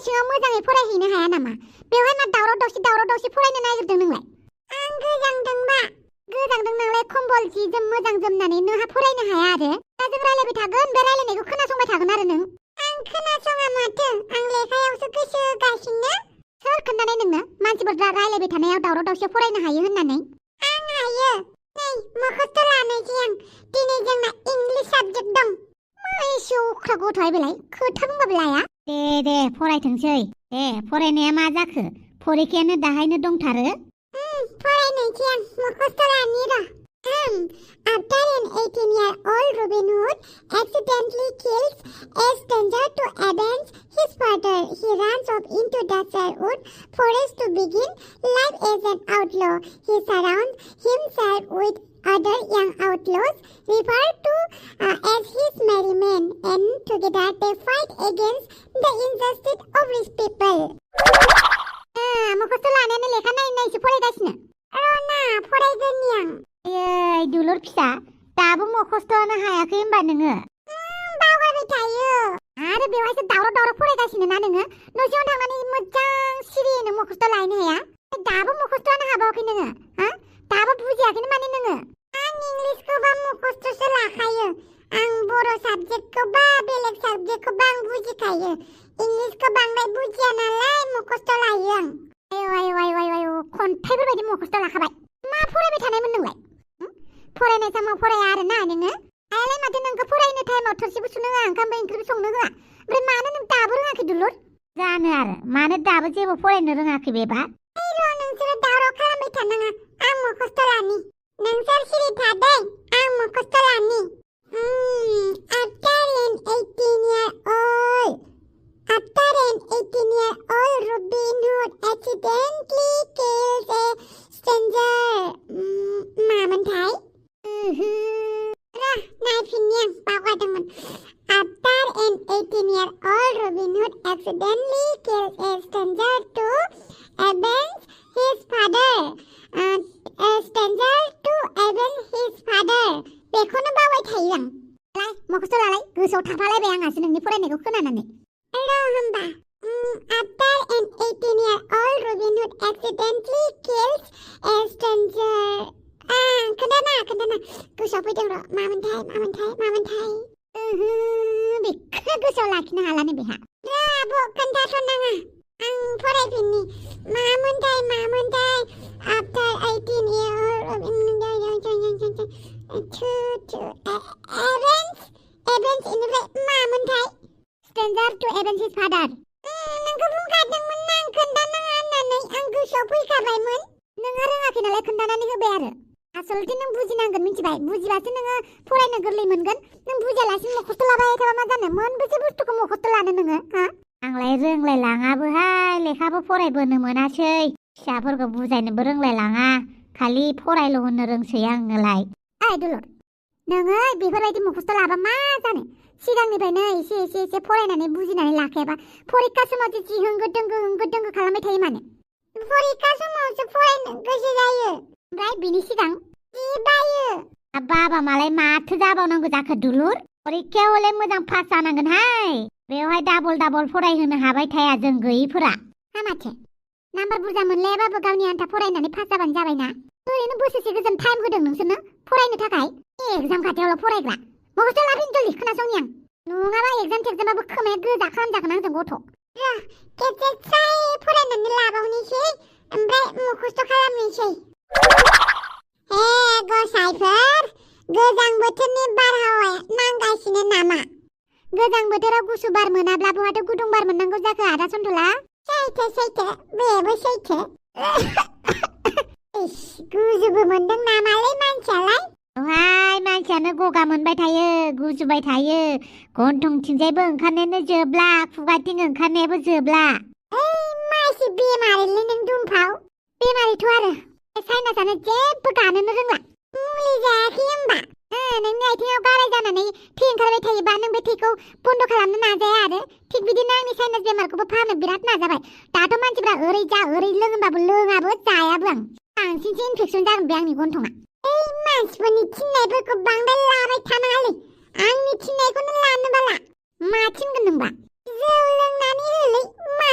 सिङाव मोजाङै फरायहैनो हाया नामा? बेवहाय मा दावराव दावसि फरायनो नागिरदों नोंलाय? आं गोजांदोंबा। गोजांदों नालाय कम्बल जि जोम मोजां जोमनानै नोंहा फरायनो हाया आरो? दा जों रायलायबाय थागोन, बे रायलायनायखौ खोनासंबाय थागोन आरो नों। आं खोनासङा माथो, आं लेखायावसो गोसो होगासिनो। सोर खोन्थानाय नोंनो मानसिफोर रायलायबाय थानायाव दावराव दावसियाव फरायनो हायो होननानै? आं हायो। नै मोखोसथ' लानोसै आं। दिनै जोंना इंलिश साबजेक्ट दं। एसे अख्रा गथ'हाय बेलाय, खोथा बुंबाबो लाया। दे फरायथोंसै। दे फरायनाया मा जाखो? फरिखायानो दाहायनो दंथारो। फरायनोसै आं, मोखोसथ' लानि र'। After an 18-year-old Robin Hood accidentally kills a stranger to avenge his father, he runs off into the Sherwood forest to begin life as an outlaw. He surrounds himself with other young outlaws, referred to as his merry men, and together they fight against the injustice of rich people. मोखोसथ' लानायानो लेखा नायनायसो फरायगासिनो। र'ना फरायगोननि आं। ए दुलुर फिसा, दाबो मोखोसथ'आनो हायाखै होनबा नोङो? बावगारबाय थायो। आरो बेवहायसो दावराव फरायगासिनो ना नोङो? न'सिङाव थांनानै मोजां सिरियैनो मोखोसथ' लायनो हाया? दाबो मोखोसथ'आनो हाबावाखै नोङो? दाबो बुजियाखैनो माने नोङो? आं इंलिसखौबा मोखोसथ'सो लाखायो। आं बर' साबजेक्टखौबा बेलेग साबजेक्टखौबा आं बुजिखायो। इंलिसखौ बांद्राय बुजिया नालाय मोखोसथ' लायो आं। आयौ खन्थाइफोर बायदि मोखोसथ' लाखाबाय। मा फरायबाय थानायमोन नोंलाय? फरायनाय समाव फराया आरो ना नोङो? आयालाय माथो नोंखौ फरायनो टाइमाव थोरसिबो सुनो होआ, ओंखामबो ओंख्रिबो संनो होआ। ओमफ्राय मानो नों दाबो रोङाखै दुलुर? जानो आरो मानो दाबो जेबो फरायनो रोङाखै बेबा? नोंसोरो दावराव खालामबाय थानाङा, आं मोखोसथ' लानि। नोंसोर सिरि थादै, आं मोखोसथ' लानि। After an 18-year-old Robin Hood accidentally kills a stranger. मामोनथाय? नायफिननि आं, बावगारदोंमोन। After an 18-year-old Robin Hood accidentally kills a stranger to avenge his father. बेखौनो बावबाय थायो आं। लाय मोखोसथ' लालाय, गोसोआव थाफालायबाय आंहासो नोंनि फरायनायखौ खोनानानै। होमबा After an 18-year-old Robin Hood accidentally kills a stranger. खोन्थाना गोसोआव फैदों र'। मामोनथाय? बेखौ गोसोआव लाखिनो हालानो बेहा। आब' खोन्थाथ'नाङा, आं फरायफिननि। मामोनथाय? After 18-year-old avenge इनिफ्राय मामोनथाय? Stranger to avenge his father. नोंखौ बुंखादोंमोन ना आं खोन्थानाङा होननानै, आं गोसोआव फैखाबायमोन। नोंहा रोङाखै नालाय खोन्थानानै होबाय आरो। आसलथे नों बुजिनांगोन, मिथिबाय? बुजिबासो नोङो फरायनो गोरलै मोनगोन। नों बुजियालासिनो मोखोसथ' लाबाय थाबा मा जानो? मोनबेसे बुस्थुखौ मोखोसथ' लानो नोङो? आंलाय रोंलाय लाङाबोहाय, लेखाबो फरायबोनो मोनासै। फिसाफोरखौ बुजायनोबो रोंलाय लाङा, खालि फरायल' होननो रोंसै आङोलाय। दुलुर, नोङो बेफोरबायदि मोखोसथ' लाबा मा जानो? सिगांनिफ्रायनो एसे फरायनानै बुजिनानै लाखायाबा फरिखा समाव जि होंगो दोंगो खालामबाय थायो मानो? फरिखा समावसो फरायनो गोसो जायो, ओमफ्राय बिनि सिगां जि बायो। बाबा मालाय माथो जाबावनांगौ जाखो दुलुर? फरिखायाव हले मोजां पास जानांगोनहाय। बेवहाय डाबल फरायहोनो हाबाय थाया जों गैयिफोरा। माथो नाम्बार बुरजा मोनलायाबाबो गावनि आन्था फरायनानै पास जाबानो जाबायना। ओरैनो बोसोरसे गोजोन टाइम होदों नोंसोरनो फरायनो थाखाय। एग्जाम खाथियावल' फरायग्रा। मोखोसथ' लाफिन जल्दि, खोनासंनि आं। नङाबा एग्जाम थेगजामाबो खोमाया गोजा खालामजागोन आंजों गथ'। खेबसे ट्राय फरायनानै लाबावनोसै, ओमफ्राय मोखोसथ' खालामनोसै। गसाइफोर, गोजां बोथोरनि बारहावाया नांगासिनो नामा? गोजां बोथोराव गुसु बार मोनाब्ला बहाथो गुदुं बार मोननांगौ जाखो आदा सन्थला? सैथो, बेबो सैथो। गुजुबो मोनदों नामालै मानसियालाय? मानसियानो गगा मोनबाय थायो, गुजुबाय थायो। गन्थंथिंजायबो ओंखारनायानो जोबला, खुगाथिं ओंखारनायाबो जोबला। मासि बेमारिलै नों दुमफाव? बेमारिथ' आरो। साइनासानो जेबो गानोनो रोंला। मुलि जायाखै होमबा? नोंनि आथिङाव गाराय जानानै थै ओंखारबाय थायोबा नों बे थैखौ बन्द खालामनो नाजाया आरो। थिग बिदिनो आंनि साइनास बेमारखौबो फाहामनो बिराद नाजाबाय। दाथ' मानसिफ्रा ओरै जा ओरै लों होनबाबो लोङाबो जायाबो आं। बांसिनसो इनफेक्सन जागोन बे आंनि गन्थङा। मानसिफोरनि थिननायफोरखौ बांद्राय लाबाय थानाङालै। आंनि थिननायखौनो लानो बाला। मा थिनगोन नोंबा? जौ लोंनानै होलै, मा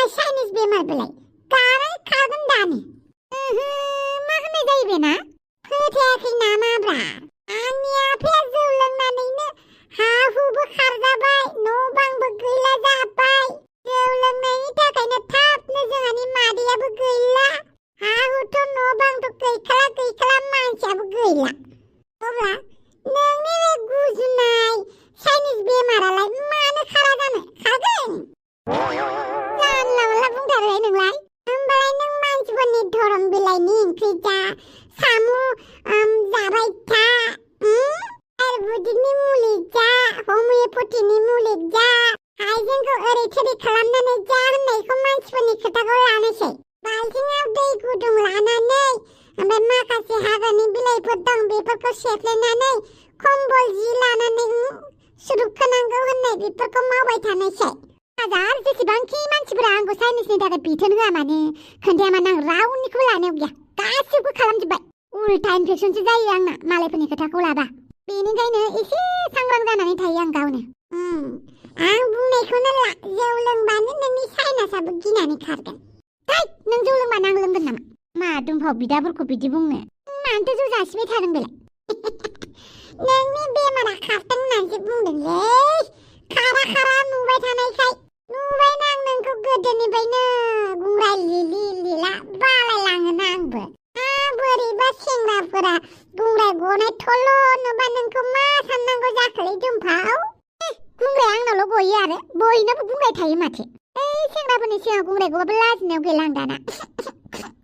जा हाइजेंखौ ओरै थोरै खालामनानै जा होननायखौ मानसिफोरनि खोथाखौ लानोसै बाल्थिङाव दै गुदुं लानानै ओमफ्राय माखासे हाग्रानि बिलाइफोर दं बेफोरखौ सेफ्लेनानै कम्बल जि लानानै सुरुप खोनांगौ होननाय बेफोरखौ मावबाय थानोसै हाजार जेसेबांखि मानसिफोरा आंखौ साइनिसनि थाखाय बिथोन होआ मानो खोन्थाया मानो आं रावनिखौबो लानायाव गैया गासिबो खालामजोब्बाय उल्था इनफेक्सनसो जायो आंना मालायफोरनि खोथाखौ लाबा बेनिखायनो एसे सांग्रां जानानै थायो आं गावनो आं बुंनायखौनो ला जौ लोंबानो नोंनि साइनासाबो गिनानै खारगोन नों जौ लोंबानो आं लोंगोन नामा मा दुम्फाव बिदाफोरखौ बिदि बुंनो मानोथो जौ जासिबाय थादों बेलाय नोंनि बेमारा खारथों होननानैसो बुंदोंलै खारा नुबाय थानायखाय नुबायना आं नोंखौ गोदोनिफ्रायनो गुंग्राय लिलि लिला बालायलाङोना आंबो बोरैबा सेंग्राफोरा गुंग्राय गनाय थल' नुबा नोंखौ मा साननांगौ जाखोलै दुम्फाव गुंग्राय आंनावल' गयो आरो बयनाबो गुंग्राय थायो माथो सेंग्राफोरनि सिगाङाव गुंग्राय गबाबो लाजिनायाव गैला आं दाना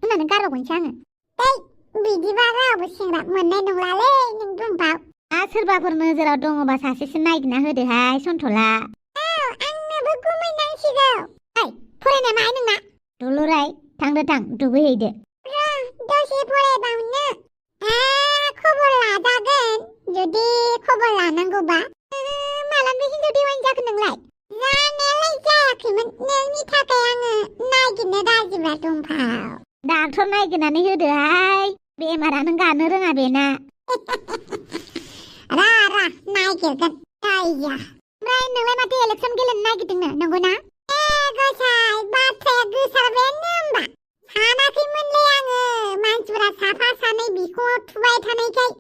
होननानै गारबावगोनसो आङो बिदिबा रावबो सेंग्रा मोननाय नंलालै नों दुम्फाव सोरबाफोर नोजोराव दङबा सासेसो नायगिरना होदोहाय सन्थला आंनोबो गुमैनांसिगौ फरायनाया माहाय नोंना दुलुराय थां दुगैहैदो दसे फरायबावनो खबर लाजागोन जुदि खबर लानांगौबा मालानिफ्राय हिन्जाव देवानि जाखो नोंलाय जानायालाय जायाखैमोन नोंनि थाखाय आङो नागिरनो राजिब्ला दुम्फाव डाक्टर नागिरनानै होदोहाय बेमारानो गानो रोङा बेना रा नागिरगोन आइया ओमफ्राय नोंलाय माथो इलेक्सन गेलेनो नागिरदोंनो नंगौना गसाइ बाथ्राया गोसारबायानो होमबा सानाखैमोनलै आङो मानसिफोरा साफा सानै बिखुङाव थुबाय थानायखाय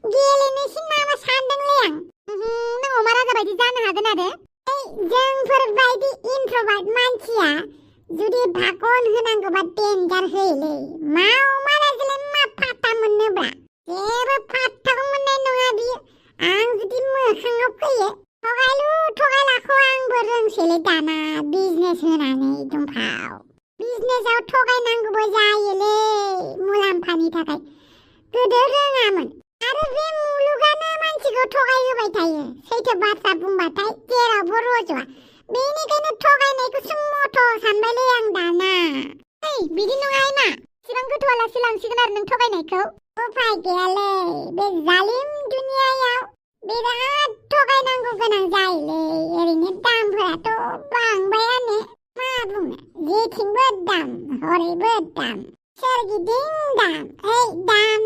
गेलेनोसै नामा सानदोंलै आं नों अमा राजा बायदि जानो हागोन आरो जोंफोरबायदि इन्ट्रभार्ट मानसिया जुदि भागन होनांगौबा डेन्जार होयोलै मा अमा राजालाय मा फात्ता मोननोब्रा जेबो फात्ताखौ मोननाय नङा बियो आं जुदि मोखाङाव फैयो थगायलाखौ आंबो रोंसैलै दाना बिजनेस होनानै दुम्फाव बिजनेसाव थगायनांगौबो जायोलै मुलाम्फानि थाखाय गोदो रोङामोन आरो बे मुलुगानो मानसिखौ थगायहोबाय थायो सैथो बाथ्रा बुंबाथाय जेरावबो रज'आ बेनिखायनो थगायनायखौसो मथ' सानबायलै आं दाना बिदि नङाहाय मा सिगां गोथौआलासि लांसिगोन आरो नों थगायनायखौ उफाय गैयालै बे जालिम दुनियायाव बिराद थगायनांगौ गोनां जायोलै ओरैनो दामफोराथ' बांबायानो मा बुंनो जेथिंबो दाम हरैबो दाम सोरगिदिं दाम दाम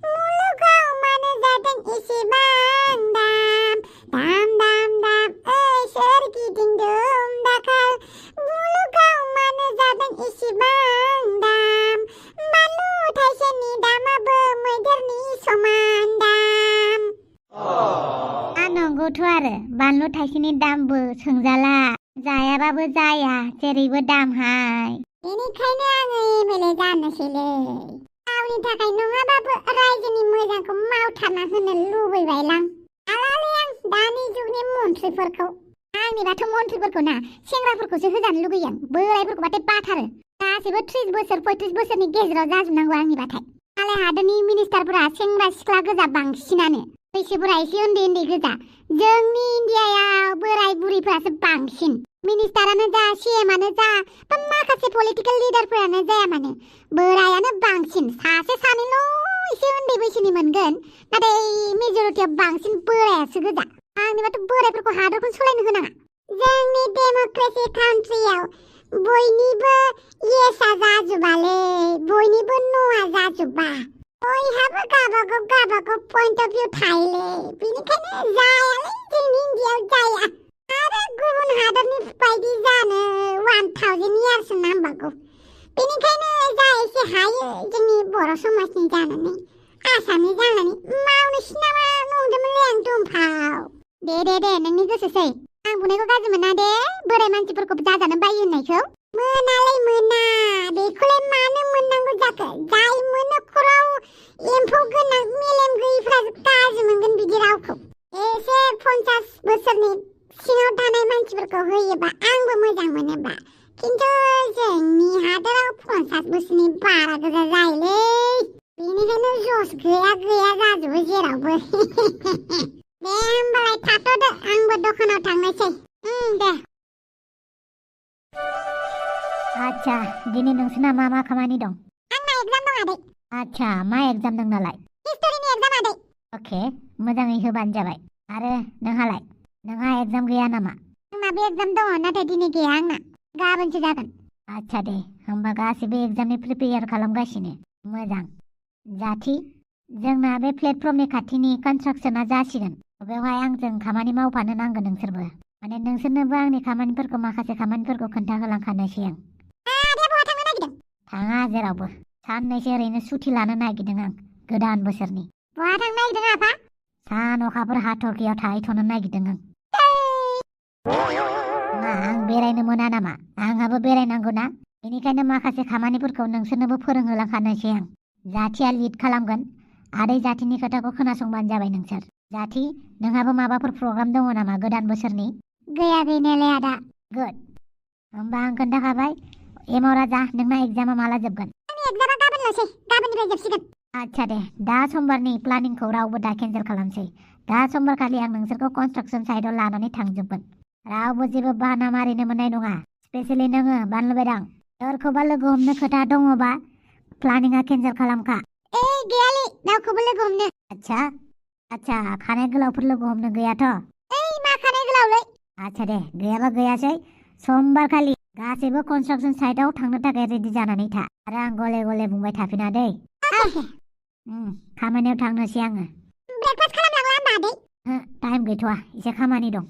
मुलुगाव मानो जादों एसेबां दाम सोरगिदिं दुम दाखाल मुलुगाव मानो जादों एसेबां दाम बानलु थाइसेनि दामाबो मैदेरनि समान दाम नंगौथ' आरो बानलु थाइसेनि दामबो सोंजाला जायाबाबो जाया जेरैबो दामहाय बेनिखायनो आङो एमएलए जानोसैलै गावनि थाखाय नङाबाबो रायजोनि मोजांखौ मावथारना होनो लुबैबायलां आलालै आं दानि जुगनि मन्थ्रिफोरखौ आंनिबाथ' मन्थ्रिफोरखौ ना सेंग्राफोरखौसो होजानो लुगैयो आं बोरायफोरखौबाथाय बाथारो गासैबो 30 बोसोर 35 बोसोरनि गेजेराव जाजोबनांगौ आंनिबाथाय मालाय हादोरनि मिनिस्टारफोरा सेंग्रा सिख्ला गोजा बांसिनानो बैसोफोरा एसे उन्दै गोजा जोंनि इन्डियायाव बोराय बुरिफोरासो बांसिन मिनिस्टारानो जा सीएमआनो जा बा माखासे पलिटिकेल लिडारफोरानो जाया मानो बोरायानो बांसिन सासे सानैल' एसे उन्दै बैसोनि मोनगोन नाथाय मेजरिटियाव बांसिन बोरायासो गोजा आंनिबाथ' बोरायफोरखौ हादरखौनो सोलायनो होनाङा जोंनि डेम'क्रेसि कान्ट्रियाव बयनिबो येसआ जाजोबालै बयनिबो न'आ जाजोबा बयहाबो गावबागाव पइन्ट अफ भिउ थायोलै बेनिखायनो जायालै जोंनि इन्डियायाव जाया आरो गुबुन हादरनि बायदि जानो 1000 इयार्स नांबावगौ बेनिखायनो जा एसे हायो जोंनि बर' समाजनि जानानै आसामनि जानानै मावनोसै नामा नंदोंमोनलै आं दुम्फाव दे नोंनि गोसोसै आं बुंनायखौ गाज्रि मोना दे बोराय मानसिफोरखौ जाजानो बायो होननायखौ मोनालै मोना बेखौलाय मानो मोननांगौ जाखो जाय मोनो खराव एम्फौ गोनां मेलेम गैयिफ्रासो गाज्रि मोनगोन बिदि रावखौ एसे 50 बोसोरनि सिङाव थानाय मानसिफोरखौ होयोबा आंबो मोजां मोनोबा खिन्थु जोंनि हादराव 50 बोसोरनि बारा गोजा जायोलै बेनिखायनो जस गैया जाजोबो जेरावबो दे होमबा थाथ'दो आंबो दखानाव थांनोसै दे आच्छा दिनै नोंसोरना मा खामानि दं आंना एग्जाम दं आदै आच्छा मा एग्जाम दं नालाय हिस्टरिनि एग्जाम आदै अके मोजाङै होबानो जाबाय आरो नोंहा एग्जाम गैया नामा आंनाबो एग्जाम दङ नाथाय दिनै गैया आंना गाबोनसो जागोन आच्छा दे होमबा गासिबो एग्जामनि प्रिपेयार खालामगासिनो मोजां जाथि जोंना बे प्लेटफर्मनि खाथिनि कनस्ट्राक्शना जासिगोन बेवहाय आंजों खामानि मावफानो नांगोन नोंसोरबो माने नोंसोरनोबो आंनि खामानिफोरखौ माखासे खामानिफोरखौ खोन्थाहोलांखानोसै आं आदैया बहा थांनो नागिरदों थाङा जेरावबो साननैसो ओरैनो सुथि लानो नागिरदों आं गोदान बोसोरनि बहा थांनो नागिरदों आफा सान अखाफोर हाथरखियाव थाहैथ'नो नागिरदों आं बेरायनो मोना नामा आंहाबो बेरायनांगौ ना बेनिखायनो माखासे खामानिफोरखौ नोंसोरनोबो फोरोंहोलांखानोसै आं जाथिया लिड खालामगोन आदै जाथिनि खोथाखौ खोनासंबानो जाबाय नोंसोर जाथि नोंहाबो माबाफोर प्रग्राम दङ नामा गोदान बोसोरनि गैया गैनायालाय आदा गुड होमबा आं खोन्थाखाबाय एमाव राजा नोंना एग्जामा माला जोबगोन आंनि एग्जामा गाबोनल'सै गाबोननिफ्राय जोबसिगोन आच्छा दे दा समबारनि प्लानिंखौ रावबो दा केन्सेल खालामसै दा समबारखालि आं नोंसोरखौ कनस्ट्राक्शन साइटआव लानानै थांजोबगोन रावबो जेबो बाहाना मारिनो मोननाय नङा स्पेसियेलि नोङो बानलु बेदां सोरखौबा लोगो हमनो खोथा दङबा प्लानिंआ केन्सेल खालामखा गैयालै रावखौबो लोगो हमनो आच्छा खानाय गोलावफोर लोगो हमनो गैयाथ' मा खानाय गोलावलै आच्छा दे गैयाबा गैयासै समबारखालि गासैबो कनस्ट्राक्शन साइटआव थांनो थाखाय रेडि जानानै था आरो आं गले गले बुंबाय थाफिना दै खामानियाव थांनोसै आङो ब्रेकफास्ट खालामलांला होमबा आदै टाइम गैथ'वा एसे खामानि दं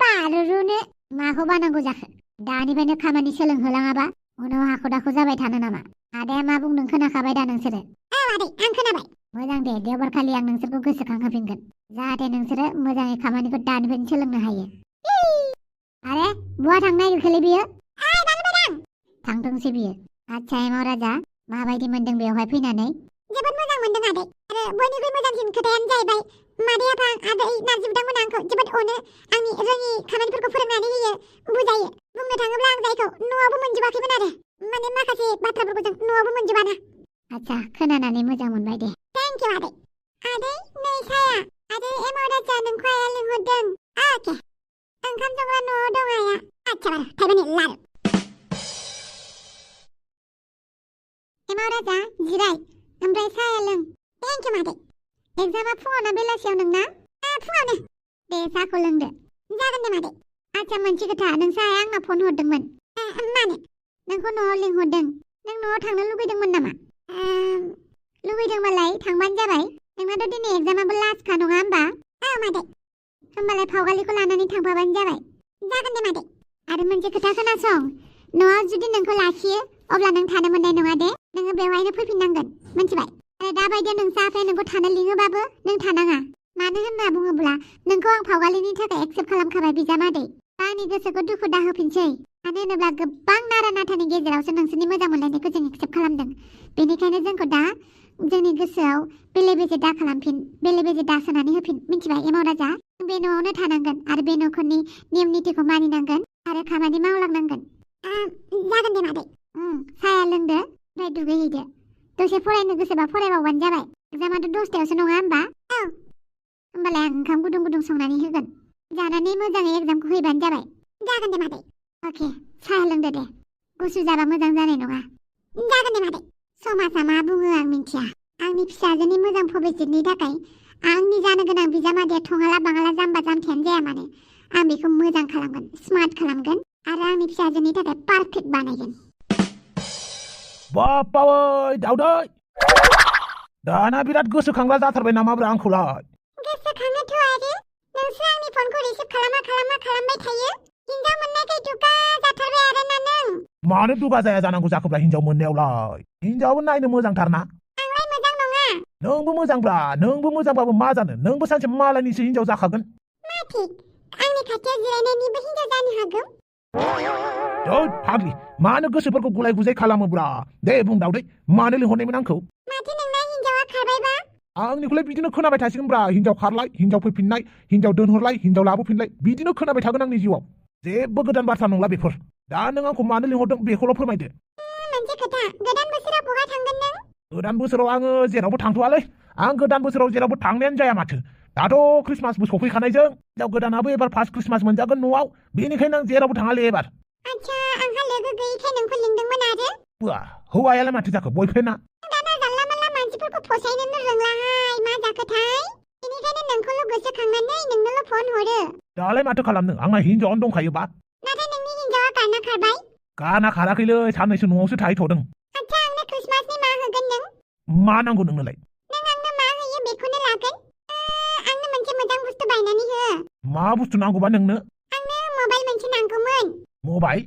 बारुरुनो माखौ बानांगौ जाखो दानिफ्रायनो खामानि सोलोंहोलाङाबा उनाव हाखु दाखु जाबाय थानो नामा आदाया मा बुंदों खोनाखाबाय दा नोंसोरो आदै आं खोनाबाय मोजां दे देवबारखालि आं नोंसोरखौ गोसोखांहोफिनगोन जाहाथे नोंसोरो मोजाङै खामानिखौ दानिफ्रायनो सोलोंनो हायो आरे बहा थांनो नागिरखोलै बियो थांथोंसै बियो आच्छा एमाव राजा माबायदि मोनदों बेवहाय फैनानै जोबोद मोजां मोनदों आदै आरो बयनिख्रुइ मोजांसिन खोथायानो जाहैबाय मादै आफा आदै नारजि बिथांमोना आंखौ जोबोद अनो आंनि रोङि खामानिफोरखौ फोरोंनानै होयो बुजायो बुंनो थाङोब्ला आं जायखौ न'आवबो मोनजोबाखैमोन आरो माने माखासे बाथ्राफोरखौ जों न'आवबो मोनजोबाना आच्छा खोनानानै मोजां मोनबाय दे थेंक इउ आदै नै साया आदै एमाव राजा नोंखौ आइया लिंहरदों अके ओंखाम संग्रा न'आव दं आइया आच्छा बार थाइबानि लारु एमाव राजा जिराय ओमफ्राय साया लों थेंक इउ मादै एग्जामा फुङाव ना बेलासियाव नोंना फुङावनो दे साहाखौ लोंदो जागोन दे मादै आच्छा मोनसे खोथा नोंसाया आंनाव फन हरदोंमोन मानो नोंखौ न'आव लिंहरदों नों न'आव थांनो लुगैदोंमोन नामा लुगैदोंबालाय थांबानो जाबाय नोंनाथ' दिनै एग्जामाबो लास्टखा नङा होमबा मादै होमबालाय फावगालिखौ लानानै थांफाबानो जाबाय जागोन दे मादै आरो मोनसे खोथा खोनासं न'आव जुदि नोंखौ लाखियो अब्ला नों थानो मोननाय नङा दे नोङो बेवहायनो फैफिननांगोन मिन्थिबाय आरो दाबायदियाव नोंसा आफाया नोंखौ थानो लिङोबाबो नों थानाङा मानो होनना बुङोब्ला नोंखौ आं फावगालिनि थाखाय एक्सेप्ट खालामखाबाय बिजामादै आंनि गोसोखौ दुखु दाहोफिनसै मानो होनोब्ला गोबां नारा नाथानि गेजेरावसो नोंसोरनि मोजां मोनलायनायखौ जों एक्सेप्ट खालामदों बेनिखायनो जोंखौ दा जोंनि गोसोआव बेले बेजे दा खालामफिन बेले बेजे दा सोनानै होफिन मिन्थिबाय एमाव राजा बे न'आवनो थानांगोन आरो बे न'खरनि नेम नितिखौ मानिनांगोन आरो खामानि मावलांनांगोन जागोन दे मादै साया लोंदो ओमफ्राय दुगैहैदो दसे फरायनो गोसोबा फरायबावबानो जाबाय एग्जामाथ' 10थायावसो नङा होमबा होमबालाय आं ओंखाम गुदुं गुदुं संनानै होगोन जानानै मोजाङै एग्जामखौ हैबानो जाबाय जागोन दे मादै अके साहा लोंदो दे गुसु जाबा मोजां जानाय नङा जागोन दे मादै समाजा मा बुङो आं मिन्थिया आंनि फिसाजोनि मोजां भबिष्यतनि थाखाय आंनि जानो गोनां बिजामादैया थङाला बाङाला जाम्बा जाम्थायानो जाया मानो आं बेखौ मोजां खालामगोन स्मार्ट खालामगोन आरो आंनि फिसाजोनि थाखाय पारफेक्ट बानायगोन बापावै दाउदै दाना बिराद गोसोखांग्रा जाथारबाय नामाब्रा आंखौलाय गोसोखाङोथ' आरो नोंसो आंनि फनखौ रिसिभ खालामबाय थायो हिनजाव मोननायखाय दुगा जाथारबाय आरोना नों मानो दुगा जाया जानांगौ जाखोब्रा हिनजाव मोननायावलाय हिनजावबो नायनो मोजांथारना आंलाय मोजां नङा नोंबो मोजांब्रा नोंबो मोजांबाबो मा जानो नोंबो सानसे मालायनिसो हिनजाव जाखागोन मा थिक आंनि खाथियाव जिरायनायनिबो हिनजाव जानो हागौ फाग्लि मानो गोसोफोरखौ गुलाय गुजाय खालामोब्रा दे बुं दाउदै मानो लिंहरनायमोन आंखौ माथो नोंना हिनजावा खारबायबा आंनिखौलाय बिदिनो खोनाबाय थासिगोनब्रा हिनजाव खारलाय हिनजाव फैफिननाय हिनजाव दोनहरलाय हिनजाव लाबोफिनलाय बिदिनो खोनाबाय थागोन आंनि जिउआव जेबो गोदान बाथ्रा नंला बेफोर दा नों आंखौ मानो लिंहरदों बेखौल' फोरमायदो मोनसे खोथा गोदान बोसोराव बहा थांगोन नों गोदान बोसोराव आङो जेरावबो थांथ'वालै आं गोदान बोसोराव जेरावबो थांनायानो जाया माथो दाथ' क्रिसमासबो सफैखानायजों हिनजाव गोदानाबो एबार फार्स्ट क्रिसमास मोनजागोन न'आव बेनिखायनो आं जेरावबो थाङालै एबार आच्छा आंहा लोगो गैयैखाय नोंखौ लिंदोंमोन आरो बुआ हौवायालाय माथो जाखो बयफ्रेन्डआ दाना जानला मोनला मानसिफोरखौ फसायनोनो रोंलाहाय मा जाखोथाय बेनिखायनो नोंखौल' गोसोखांनानै नोंनोल' फन हरो दालाय माथो खालामनो आंना हिनजावानो दंखायोबा नाथाय नोंनि हिनजावा गारना खारबाय गाना खाराखैलै साननैसो न'आवसो थाहैथ'दों आच्छा आंनो क्रिसमासनि मा होगोन नों मा नांगौ नोंनोलाय नों आंनो मा होयो बेखौनो लागोन आंनो मोनसे मोजां बुस्थु बायनानै हो मा बुस्थु नांगौबा नोंनो आंनो मबाइल मोनसे नांगौमोन मबाइल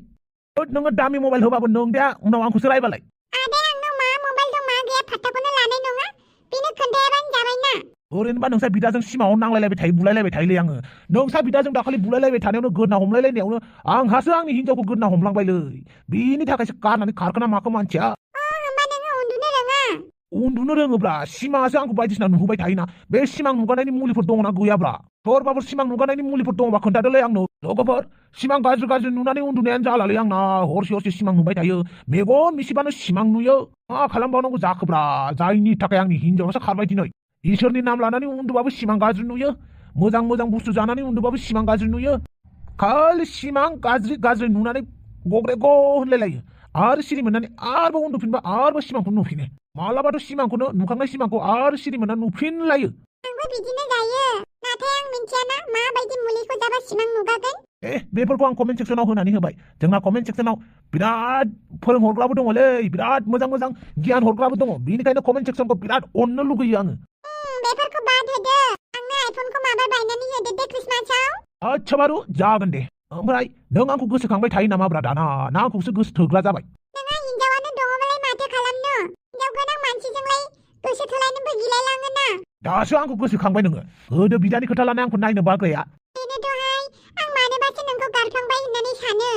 नोङो दामि मबाइल होबाबो नों दा उनाव आंखौसो रायबालाय आदै आंनाव मा मबाइल दं मा गैया फात्ताखौनो लानाय नङा बेनो खोन्थायाबानो जाबायना ओरैनोबा नोंसा बिदाजों सिमाङाव नांलायलायबाय थायो बुलायलायबाय थायोलै आङो नोंसा बिदाजों दाखालि बुलायलायबाय थानायावनो गोदना हमलायलायनायावनो आंहासो आंनि हिनजावखौ गोदना हमलांबायलै बेनि थाखायसो गारनानै खारखोना माखो मानसिया होमबा नोङो उन्दुनो रोङा उन्दुनो रोङोब्रा सिमाङासो आंखौ बायदिसिना नुहोबाय थायोना बे सिमां नुगानायनि मुलिफोर दङना गैयाब्रा सोरबाफोर सिमां नुगानायनि मुलिफोर दङबा खोन्थादोलै आंनो लोगोफोर सिमां गाज्रि गाज्रि नुनानै उन्दुनायानो जालालै आंना हरसे हरसे सिमां नुबाय थायो मेगन मिसिबानो सिमां नुयो मा खालामबावनांगौ जाखोब्रा जायनि थाखाय आंनि हिनजावासो खारबाय दिनै इसोरनि नाम लानानै उन्दुबाबो सिमां गाज्रि नुयो मोजां मोजां बुस्थु जानानै उन्दुबाबो सिमां गाज्रि नुयो खालि सिमां गाज्रि गाज्रि नुनानै गग्रे ग होनलायलायो आरो सिरि मोननानै आरोबाव उन्दुफिनबा आरोबाव सिमांखौ नुफिनो मालाबाथ' सिमांखौनो नुखांनाय सिमांखौ आरो सिरि मोननानै नुफिनलायो आंबो बिदिनो जायो नाथाय आं मिन्थियाना माबायदि मुलिखौ जाबा सिमां नुगागोन बेफोरखौ आं कमेन्ट सेक्सनाव होनानै होबाय जोंना कमेन्ट सेक्सनाव बिराद फोरोंहरग्राबो दङलै बिराद मोजां मोजां गियान हरग्राबो दङ बेनिखायनो कमेन्ट सेक्सनखौ बिराद अननो लुगैयो आङो बेफोरखौ बाद होदो आंनो आइफनखौ माबा बायनानै होदो दे क्रिसमासाव आच्छा बारु जागोन दे ओमफ्राय नों आंखौ गोसोखांबाय थायो नामाब्रा दाना ना आंखौसो गोसो थोग्रा जाबाय नोंहा हिनजावानो दङबालाय माथो खालामनो हिनजाव गोनां मानसिजोंलाय गोसो थोलायनोबो गिलायलाङोना दासो आंखौ गोसोखांबाय नोङो होदो बिदानि खोथा लानानै आंखौ नायनो बाग्राया बेनोथ'हाय आं मानोबासो नोंखौ गारफ्लांबाय होननानै सानो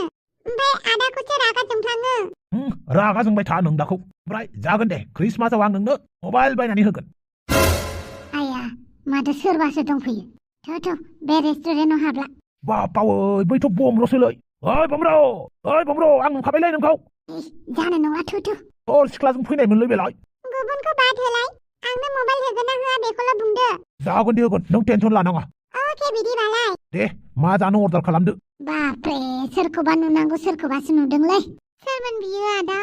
ओमफ्राय आदाखौसो रागा जोंफ्लाङो रागा जोंबाय था नों दाखौ ओमफ्राय जागोन दे क्रिसमासाव आं नोंनो मबाइल बायनानै होगोन आया माथो सोरबासो दंफैयो थौ बे रेस्टुरेन्टाव हाबला बापावै बैथ' बमर'सोलै ओइ बमर' आं नुखाबायलै नोंखौ जानो नङा थौ सोर सिख्लाजों फैनायमोनलै बेलाय गुबुनखौ बाद होलाय आंनो मबाइल होगोन ना होआ बेखौल' बुंदो जागोन दे होगोन नों टेनसन लानाङा अके बिदिबालाय दे मा जानो अर्डार खालामदो बापरे सोरखौबा नुनांगौ सोरखौबासो नुदोंलै सोरमोन बियो आदा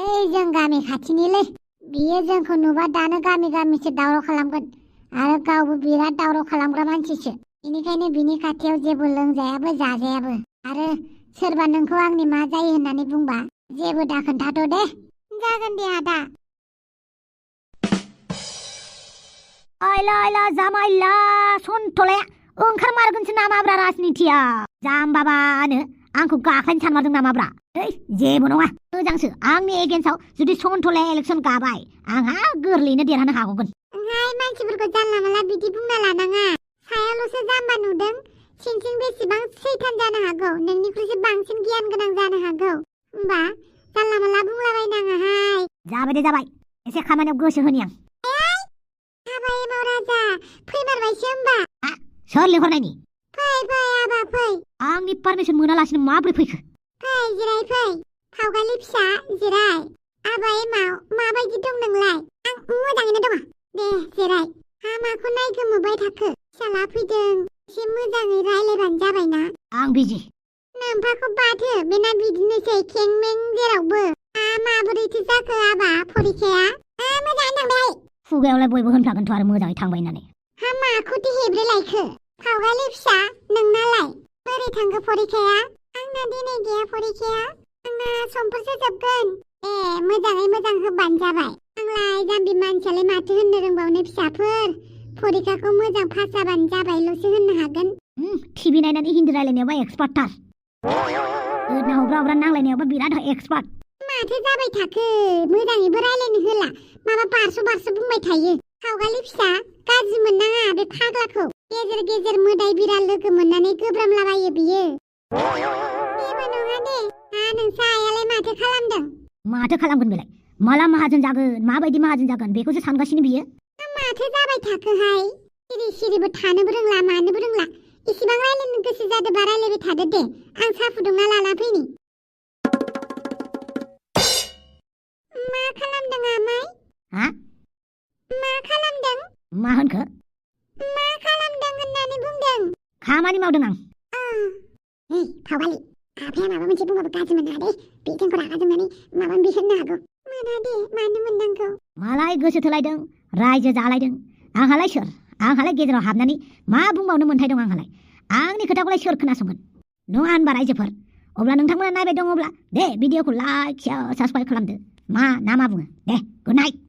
ओइ जों गामि खाथिनिलै बियो जोंखौ नुबा दानो गामि गामिसो दावराव खालामगोन आरो गावबो बिराद दावराव खालामग्रा मानसिसो बेनिखायनो बिनि खाथियाव जेबो लोंजायाबो जाजायाबो आरो सोरबा नोंखौ आंनि मा जायो होननानै बुंबा जेबो दाखोन्थाथ' दे जागोन दे आदा ओइला जामाइला सन्थलाया ओंखारमारगोनसो नामाब्रा राजनिथिया जाम्बाबानो आंखौ गाख्लायनो सानमारदों नामाब्रा जेबो नङा मोजांसो आंनि एगेन्स्टआव जुदि सन्थलाया इलेक्सन गाबाय आंहा गोरलैयैनो देरहानो हागौगोन मानसिफोरखौ जानला मानला बिदि बुंना लानाङा सायावल'सो जाम्बा नुदों सिंथिं बेसेबां सैथान जानो हागौ नोंनिख्रुइसो बांसिन गियान गोनां जानो हागौ होमबा जानला मानला बुंलाबायनाङाहाय जाबाय दे जाबाय एसे खामानियाव गोसो होनि आं हाबाय राजा फैमारबायसो होमबा सोर लिंहरनायनि फै आबा फै आंनि पारमिसन मोनालासिनो माब्रै फैखो फै जिराय फै खावगालि फिसा जिराय आबा एमाव माबायदि दं नोंलाय आं मोजाङैनो दङ दे जिराय हामाखौ नायगोमोबाय थाखो फिसाला फैदों एसे मोजाङै रायलायबानो जाबायना आं बिजि नोम्फाखौ बाथो बेना बिदिनोसै खेंमें जेरावबो माबोरैथो जाखो आबा फरिखाया मोजाङै थांबाय खुगायावलाय बयबो होनफ्लागोनथ' आरो मोजाङै थांबाय होननानै माखौथो हेब्रेलायखो खावगालि फिसा नोंनालाय बोरै थांखो फरिखाया आंना दिनै गैया फरिखाया आंना समफोरसो जोबगोन मोजाङै मोजां होबानो जाबाय आंलाय जाम्बि मानसियालाय माथो होननो रोंबावनो फिसाफोर फरिखाखौ मोजां पास जाबानो जाबायल'सो होननो हागोन टिभि नायनानै हिन्दी रायलायनायावबा एक्सपार्टथार ओरैनो हब्रा नांलायनायावबा बिराद एक्सपार्ट माथो जाबाय थाखो मोजाङैबो रायलायनो होला माबा बारस' बुंबाय थायो खावगालि फिसा गाज्रि मोननाङा बे फाग्लाखौ गेजेर गेजेर मोदाय बिरा लोगो मोननानै गोब्रामलाबायो बियो जेबो नङा दे नोंसा आइयालाय माथो खालामदों माथो खालामगोन बेलाय माला माहाजोन जागोन माबायदि माहाजोन जागोन बेखौसो सानगासिनो बियो माथो जाबाय थाखोहाय सिरिबो थानोबो रोंला मानोबो रोंला इसिबां रायलायनो गोसो जादोंबा रायलायबाय थादो दे आं साहा फुदुंना लाना फैनि मा खालामदों आमाय मा खालामदों मा होनखो मा खालामदों होननानै बुंदों? खामानि मावदों आं। हे फावालि, आफाया माबा मोनसे बुङाबो गाज्रि मोना दे। बे जोंखौ रागा जोंनानै माबा माबि होननो हागौ। मोना दे, मानो मोननांगौ? मालाय गोसो थोलायदों, रायजो जालायदों। आंहालाय सोर? आंहालाय गेजेराव हाबनानै मा बुंबावनो मोन्थाय दं आंहालाय? आंनि खोथाखौलाय सोर खोनासंगोन? नङा होनबा रायजोफोर? अब्ला नोंथांमोना नायबाय दङब्ला दे भिडिअखौ लाइक, शेयार, साबस्क्राइब खालामदो। मा ना मा बुङो? दे गुड नाइट।